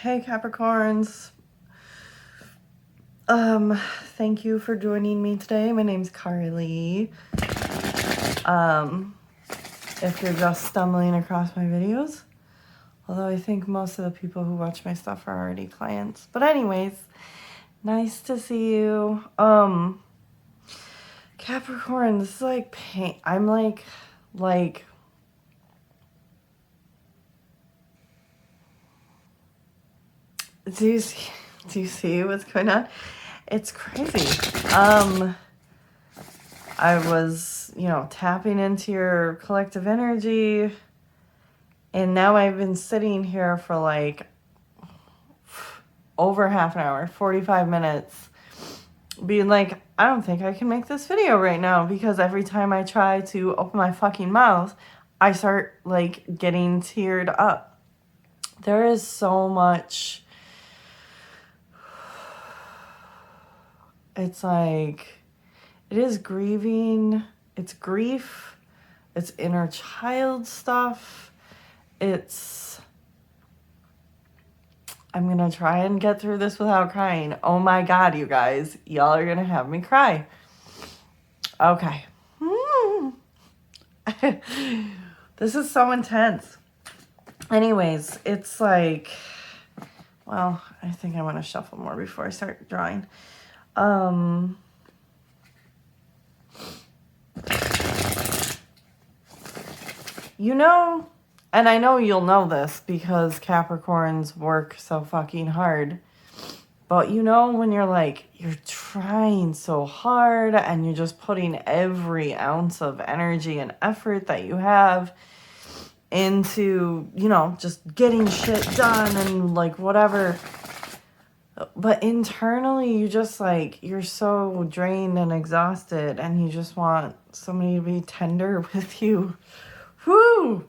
Hey Capricorns. Thank you for joining me today. My name's Carly. If you're just stumbling across my videos, although I think most of the people who watch my stuff are already clients. But anyways, nice to see you. Capricorn, this is like pain. I'm like do you see what's going on? It's crazy. I was, tapping into your collective energy, and now I've been sitting here for like over half an hour, 45 minutes, being like, I don't think I can make this video right now, because every time I try to open my fucking mouth, I start like getting teared up. There is so much. It's like, it is grieving, it's grief, it's inner child stuff, I'm gonna try and get through this without crying. Oh my God, you guys, y'all are gonna have me cry. Okay. This is so intense. Anyways, it's like, well, I think I want to shuffle more before I start drawing. And I know you'll know this because Capricorns work so fucking hard, but when you're trying so hard and you're just putting every ounce of energy and effort that you have into, just getting shit done and like whatever, but internally you just you're so drained and exhausted and you just want somebody to be tender with you. Whew.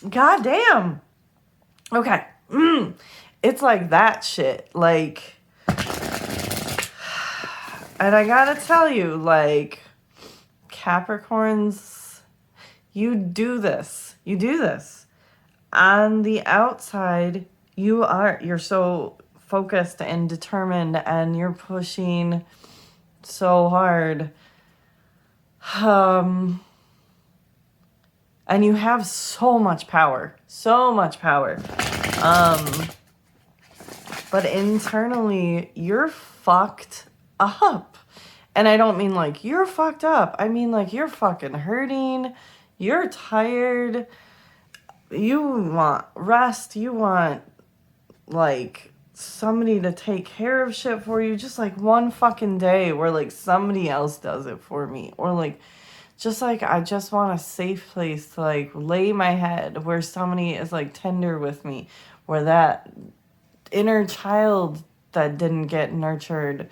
God damn. Okay. It's like that shit. And I gotta tell you, Capricorns, you do this. You do this. On the outside, you're so focused and determined and you're pushing so hard. And you have so much power. But internally, you're fucked up. And I don't mean you're fucked up. I mean you're fucking hurting. You're tired. You want rest. You want somebody to take care of shit for you. Just one fucking day where somebody else does it for me. Or I just want a safe place to lay my head where somebody is tender with me, where that inner child that didn't get nurtured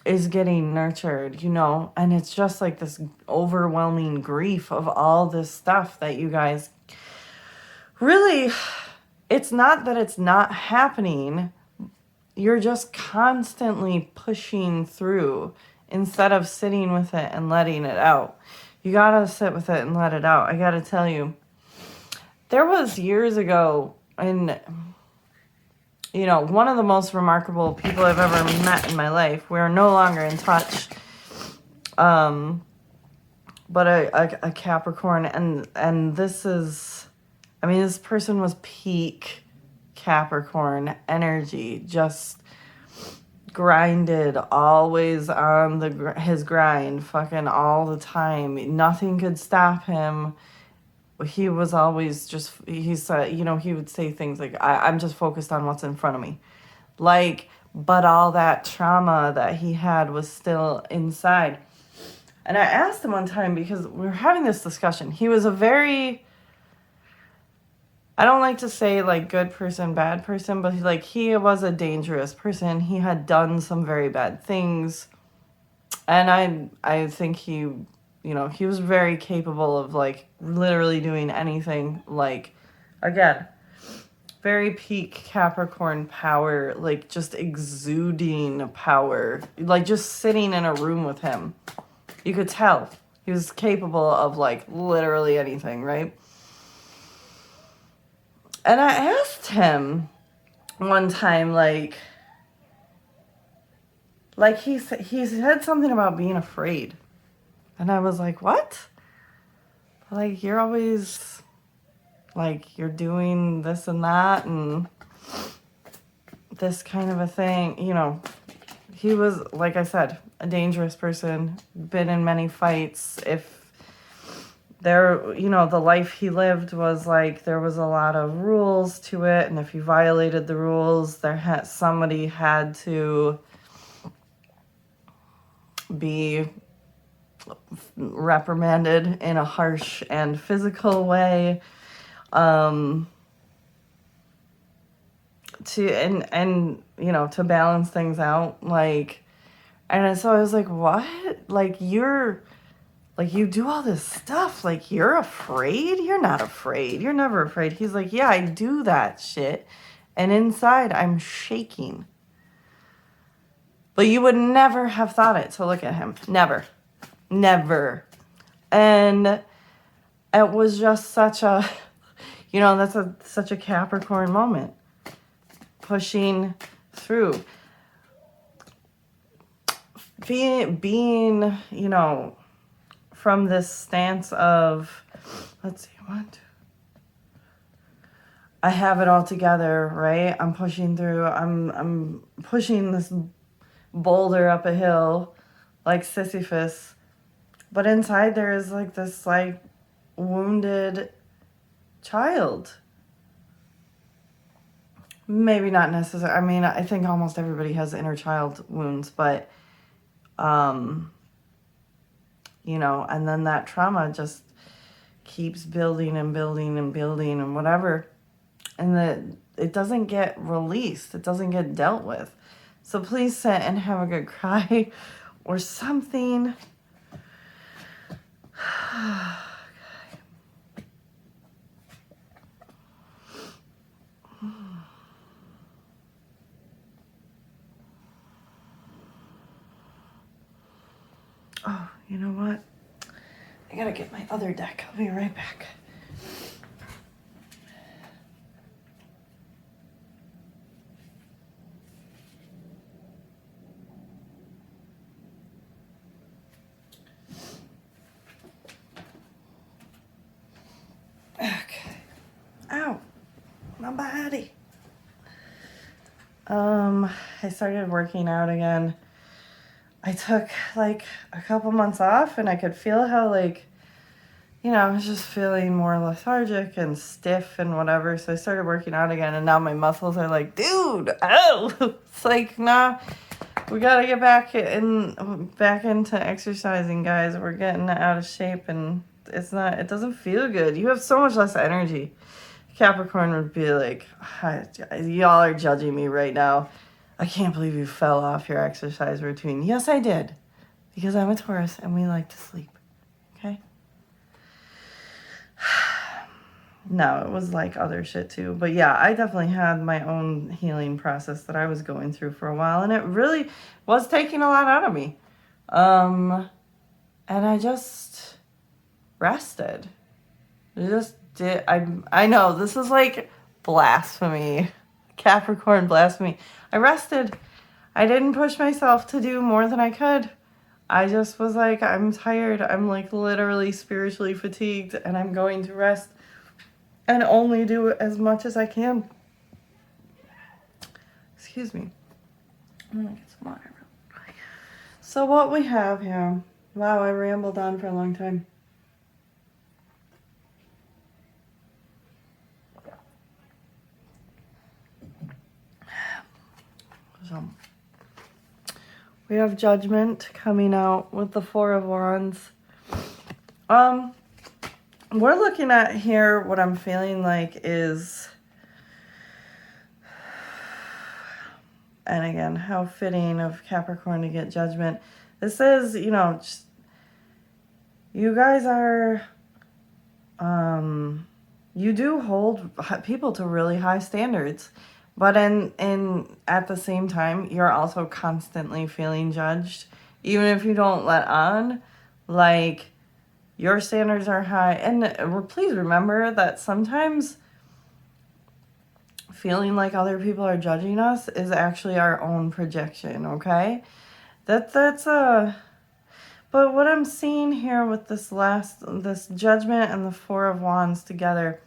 is getting nurtured, and it's just this overwhelming grief of all this stuff that you guys really, it's not that it's not happening. You're just constantly pushing through instead of sitting with it and letting it out. You gotta sit with it and let it out. I gotta tell you, there was years ago, and one of the most remarkable people I've ever met in my life. We're no longer in touch. But a Capricorn, and this person was peak Capricorn energy, just grinded, always on his grind, fucking all the time. Nothing could stop him. He was always he said, he would say things like, I'm just focused on what's in front of me. But all that trauma that he had was still inside. And I asked him one time, because we were having this discussion. He was a very, I don't like to say good person, bad person, but he was a dangerous person. He had done some very bad things. And I think he was very capable of literally doing anything. Again, very peak Capricorn power, just exuding power. Just sitting in a room with him, you could tell he was capable of literally anything, right? And I asked him, one time, like he said something about being afraid. And I was like, what? Like, you're always, like, you're doing this and that and this kind of a thing. You know, he was, like I said, a dangerous person, been in many fights. If there, you know, the life he lived was like, there was a lot of rules to it. And if you violated the rules, somebody had to be reprimanded in a harsh and physical way. And you know, to balance things out, like, and so I was like, what? Like, you do all this stuff, like, you're afraid? You're not afraid. You're never afraid. He's like, yeah, I do that shit, and inside I'm shaking. But you would never have thought it. So look at him. Never. And it was just such a, you know, that's such a Capricorn moment. Pushing through. Being, you know, from this stance of, let's see, what? I have it all together, right? I'm pushing through. I'm pushing this boulder up a hill like Sisyphus. But inside there is like this like wounded child. Maybe not necessarily. I mean, I think almost everybody has inner child wounds, but you know, and then that trauma just keeps building and building and building and whatever. And it doesn't get released. It doesn't get dealt with. So please sit and have a good cry or something. Oh, you know what? I gotta get my other deck. I'll be right back. Okay. Ow. My body. I started working out again. I took like a couple months off and I could feel how like, you know, I was just feeling more lethargic and stiff and whatever. So I started working out again and now my muscles are like, dude, oh, it's like, nah, we got to get back into exercising, guys. We're getting out of shape and it doesn't feel good. You have so much less energy. Capricorn would be like, y'all are judging me right now. I can't believe you fell off your exercise routine. Yes, I did. Because I'm a Taurus and we like to sleep. Okay? No, it was like other shit too. But yeah, I definitely had my own healing process that I was going through for a while. And it really was taking a lot out of me. And I just rested. I just did. I know this is like blasphemy. Capricorn blasphemy. I rested. I didn't push myself to do more than I could. I just was like, I'm tired. I'm like literally spiritually fatigued and I'm going to rest and only do as much as I can. Excuse me. I'm gonna get some water. So what we have here. Wow, I rambled on for a long time. So we have Judgment coming out with the Four of Wands. We're looking at here, what I'm feeling like is, and again, how fitting of Capricorn to get Judgment. This is, you know, just, you guys are, you do hold people to really high standards. But at the same time, you're also constantly feeling judged. Even if you don't let on, like, your standards are high. And please remember that sometimes feeling like other people are judging us is actually our own projection, okay? That's a... But what I'm seeing here with this Judgment and the Four of Wands together,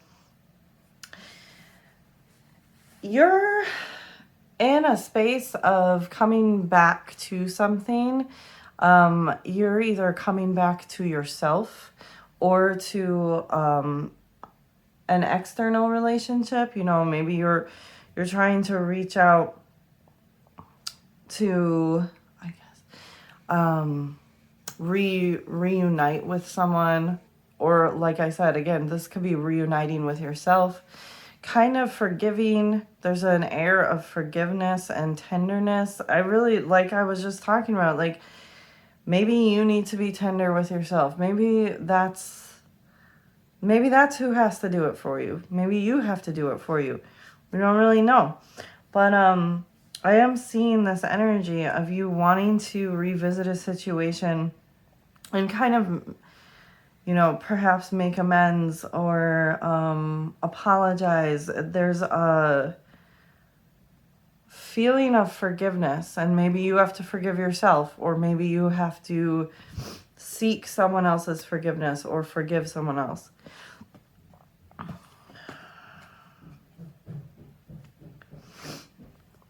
you're in a space of coming back to something. You're either coming back to yourself or to an external relationship. You know, maybe you're trying to reach out to, I guess, reunite with someone, or like I said, again, this could be reuniting with yourself, kind of forgiving. There's an air of forgiveness and tenderness. I really, like I was just talking about, like, maybe you need to be tender with yourself. Maybe that's who has to do it for you. Maybe you have to do it for you. We don't really know. But I am seeing this energy of you wanting to revisit a situation and kind of, you know, perhaps make amends or apologize. There's a feeling of forgiveness, and maybe you have to forgive yourself, or maybe you have to seek someone else's forgiveness or forgive someone else.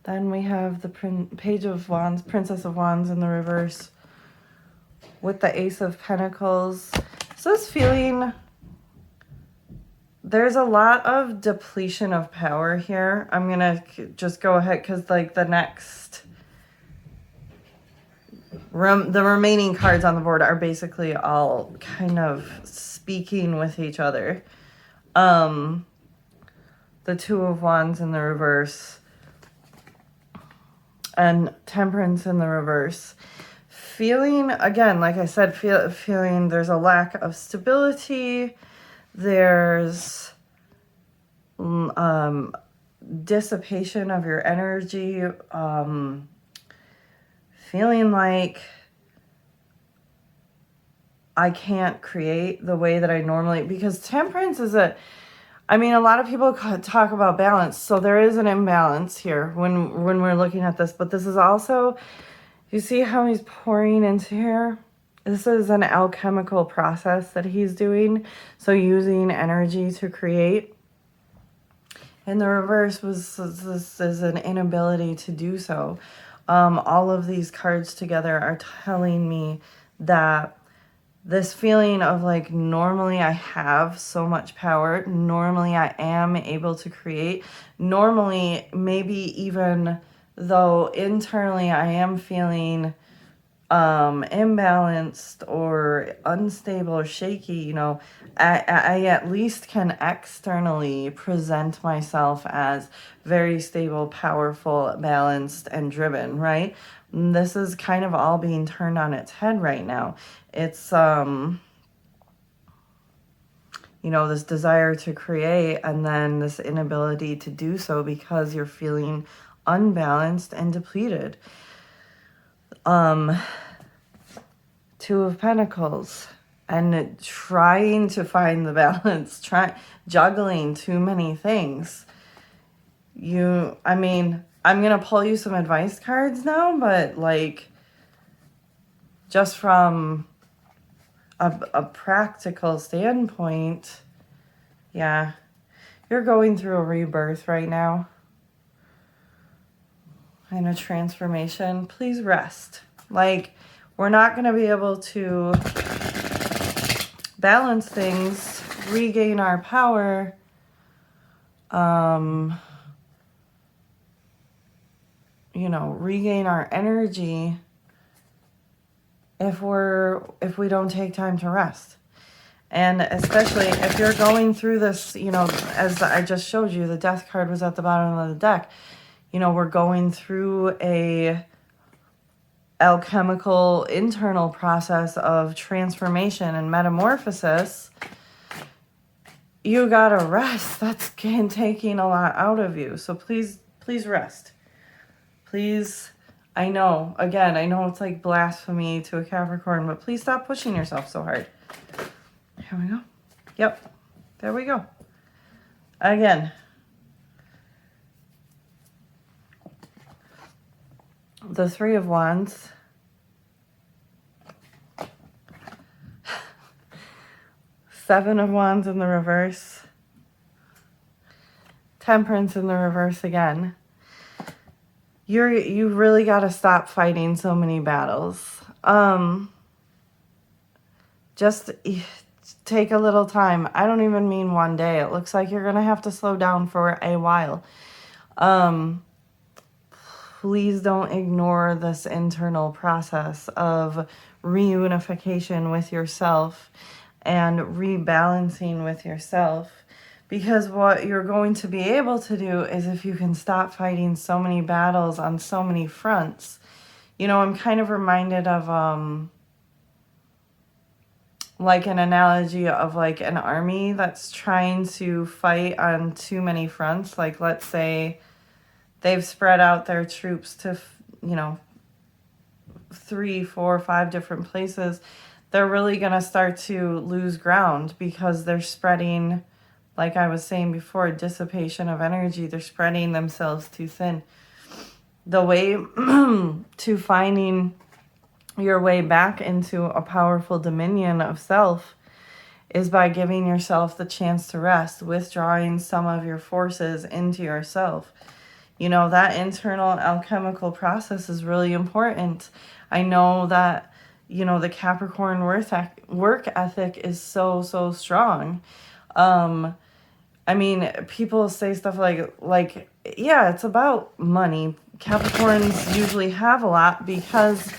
Then we have the Page of Wands, Princess of Wands in the reverse with the Ace of Pentacles. So this feeling, there's a lot of depletion of power here. I'm going to just go ahead because like the next, the remaining cards on the board are basically all kind of speaking with each other. The Two of Wands in the reverse. And Temperance in the reverse. Feeling, again, like I said, feeling there's a lack of stability. There's dissipation of your energy. Feeling like I can't create the way that I normally... Because Temperance is a lot of people talk about balance, so there is an imbalance here when we're looking at this, but this is also, you see how he's pouring into here? This is an alchemical process that he's doing, so using energy to create. In the reverse this is an inability to do so. All of these cards together are telling me that this feeling of like, normally I have so much power. Normally I am able to create. Normally, maybe even though internally I am feeling imbalanced or unstable or shaky, you know, I at least can externally present myself as very stable, powerful, balanced, and driven, right? And this is kind of all being turned on its head right now. It's, you know, this desire to create and then this inability to do so because you're feeling unbalanced and depleted. Two of Pentacles and trying to find the balance, juggling too many things. I'm going to pull you some advice cards now, but like, just from a practical standpoint, yeah, you're going through a rebirth right now and a transformation. Please rest. Like, we're not going to be able to balance things, regain our power, you know, regain our energy if we don't take time to rest. And especially if you're going through this, you know, as I just showed you, the Death card was at the bottom of the deck. You know, we're going through a alchemical internal process of transformation and metamorphosis. You gotta rest. That's taking a lot out of you. So please rest. Please, I know it's like blasphemy to a Capricorn, but please stop pushing yourself so hard. Here we go. Yep, there we go. Again, the Three of Wands. Seven of Wands in the reverse. Temperance in the reverse again. You really got to stop fighting so many battles. Just take a little time. I don't even mean one day. It looks like you're going to have to slow down for a while. Please don't ignore this internal process of reunification with yourself and rebalancing with yourself. Because what you're going to be able to do is, if you can stop fighting so many battles on so many fronts. You know, I'm kind of reminded of like an analogy of like an army that's trying to fight on too many fronts. Like, let's say they've spread out their troops to, you know, 3, 4, 5 different places. They're really going to start to lose ground because they're spreading, like I was saying before, dissipation of energy. They're spreading themselves too thin. The way to finding your way back into a powerful dominion of self is by giving yourself the chance to rest, withdrawing some of your forces into yourself. You know, that internal alchemical process is really important. I know that, you know, the Capricorn work ethic is so, so strong. I mean, people say stuff like, yeah, it's about money. Capricorns usually have a lot because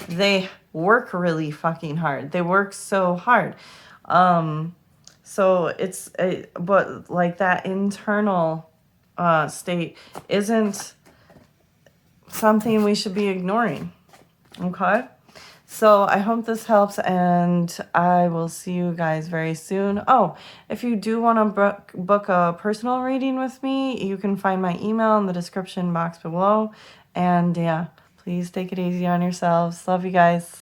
they work really fucking hard. They work so hard. So it's, but like that internal state isn't something we should be ignoring. Okay? So I hope this helps, and I will see you guys very soon. Oh, if you do want to book a personal reading with me, you can find my email in the description box below. And yeah, please take it easy on yourselves. Love you guys.